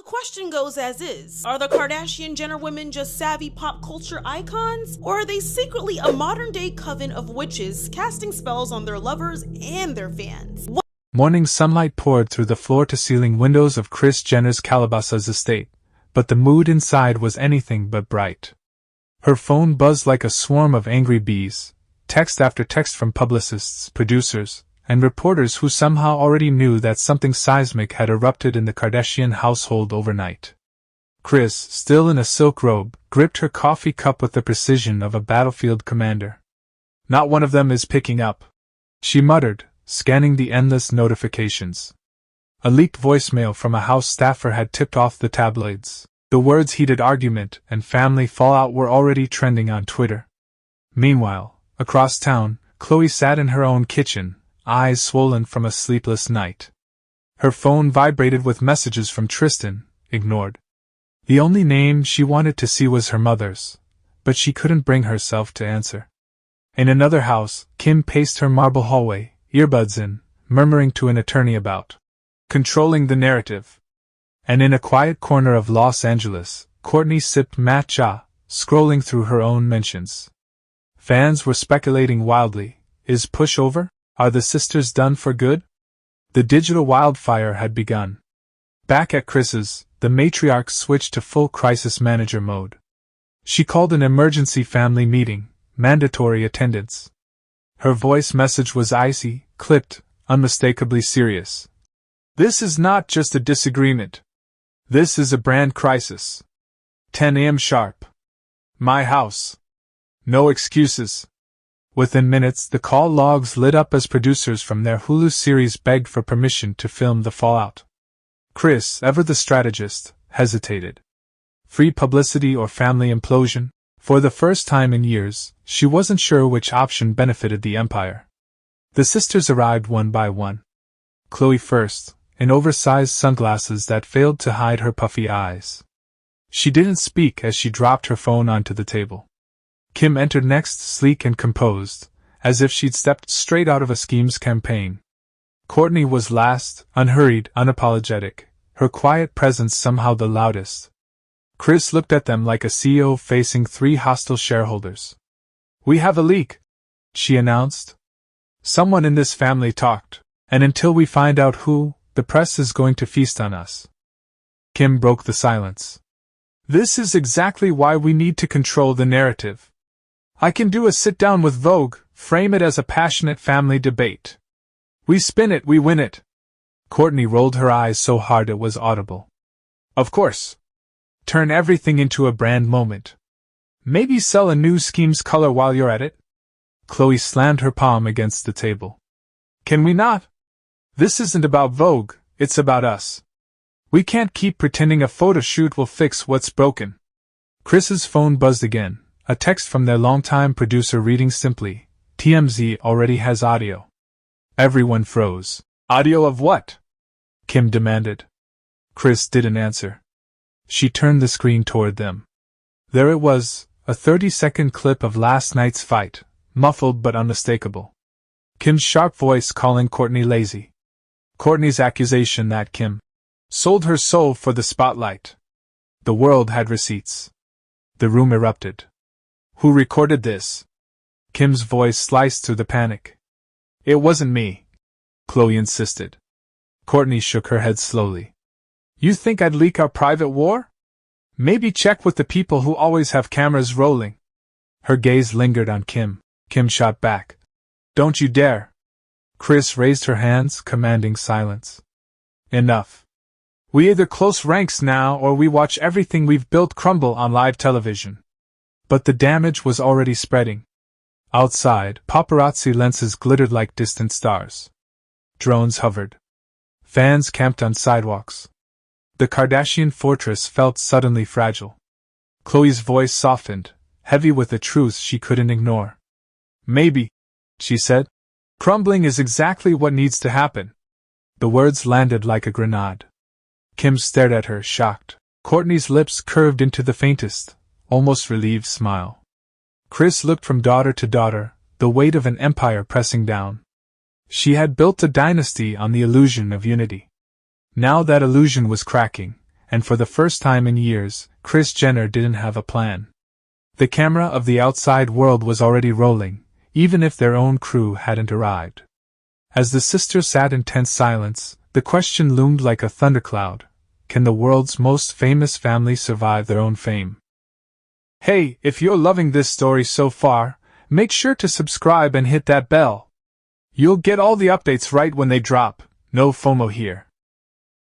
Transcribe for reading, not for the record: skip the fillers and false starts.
question goes as is. Are the Kardashian Jenner women just savvy pop culture icons? Or are they secretly a modern-day coven of witches casting spells on their lovers and their fans? Morning sunlight poured through the floor-to-ceiling windows of Kris Jenner's Calabasas estate, but the mood inside was anything but bright. Her phone buzzed like a swarm of angry bees, text after text from publicists, producers, and reporters who somehow already knew that something seismic had erupted in the Kardashian household overnight. Kris, still in a silk robe, gripped her coffee cup with the precision of a battlefield commander. "Not one of them is picking up," she muttered, scanning the endless notifications. A leaked voicemail from a house staffer had tipped off the tabloids. The words heated argument and family fallout were already trending on Twitter. Meanwhile, across town, Khloe sat in her own kitchen, eyes swollen from a sleepless night. Her phone vibrated with messages from Tristan, ignored. The only name she wanted to see was her mother's, but she couldn't bring herself to answer. In another house, Kim paced her marble hallway, earbuds in, murmuring to an attorney about controlling the narrative. And in a quiet corner of Los Angeles, Kourtney sipped matcha, scrolling through her own mentions. Fans were speculating wildly. Is push over? Are the sisters done for good? The digital wildfire had begun. Back at Kris's, the matriarch switched to full crisis manager mode. She called an emergency family meeting, mandatory attendance. Her voice message was icy, clipped, unmistakably serious. "This is not just a disagreement. This is a brand crisis. 10 a.m. sharp. My house. No excuses." Within minutes, the call logs lit up as producers from their Hulu series begged for permission to film the fallout. Kris, ever the strategist, hesitated. Free publicity or family implosion? For the first time in years, she wasn't sure which option benefited the empire. The sisters arrived one by one. Khloe first, in oversized sunglasses that failed to hide her puffy eyes. She didn't speak as she dropped her phone onto the table. Kim entered next, sleek and composed, as if she'd stepped straight out of a scheme's campaign. Kourtney was last, unhurried, unapologetic, her quiet presence somehow the loudest. Kris looked at them like a CEO facing 3 hostile shareholders. "We have a leak," she announced. "Someone in this family talked, and until we find out who, the press is going to feast on us." Kim broke the silence. "This is exactly why we need to control the narrative. I can do a sit-down with Vogue, frame it as a passionate family debate. We spin it, we win it." Kourtney rolled her eyes so hard it was audible. "Of course. Turn everything into a brand moment. Maybe sell a new scheme's color while you're at it." Khloe slammed her palm against the table. "Can we not? This isn't about Vogue, it's about us. We can't keep pretending a photo shoot will fix what's broken." Kris's phone buzzed again, a text from their longtime producer reading simply, "TMZ already has audio." Everyone froze. "Audio of what?" Kim demanded. Kris didn't answer. She turned the screen toward them. There it was, a 30-second clip of last night's fight, muffled but unmistakable. Kim's sharp voice calling Kourtney lazy. Kourtney's accusation that Kim sold her soul for the spotlight. The world had receipts. The room erupted. "Who recorded this?" Kim's voice sliced through the panic. "It wasn't me," Khloe insisted. Kourtney shook her head slowly. "You think I'd leak our private war? Maybe check with the people who always have cameras rolling." Her gaze lingered on Kim. Kim shot back. "Don't you dare." Kris raised her hands, commanding silence. "Enough. We either close ranks now or we watch everything we've built crumble on live television." But the damage was already spreading. Outside, paparazzi lenses glittered like distant stars. Drones hovered. Fans camped on sidewalks. The Kardashian fortress felt suddenly fragile. Khloe's voice softened, heavy with a truth she couldn't ignore. "Maybe," she said. "Crumbling is exactly what needs to happen." The words landed like a grenade. Kim stared at her, shocked. Kourtney's lips curved into the faintest, almost relieved smile. Kris looked from daughter to daughter, the weight of an empire pressing down. She had built a dynasty on the illusion of unity. Now that illusion was cracking, and for the first time in years, Kris Jenner didn't have a plan. The camera of the outside world was already rolling, even if their own crew hadn't arrived. As the sisters sat in tense silence, the question loomed like a thundercloud: can the world's most famous family survive their own fame? Hey, if you're loving this story so far, make sure to subscribe and hit that bell. You'll get all the updates right when they drop. No FOMO here.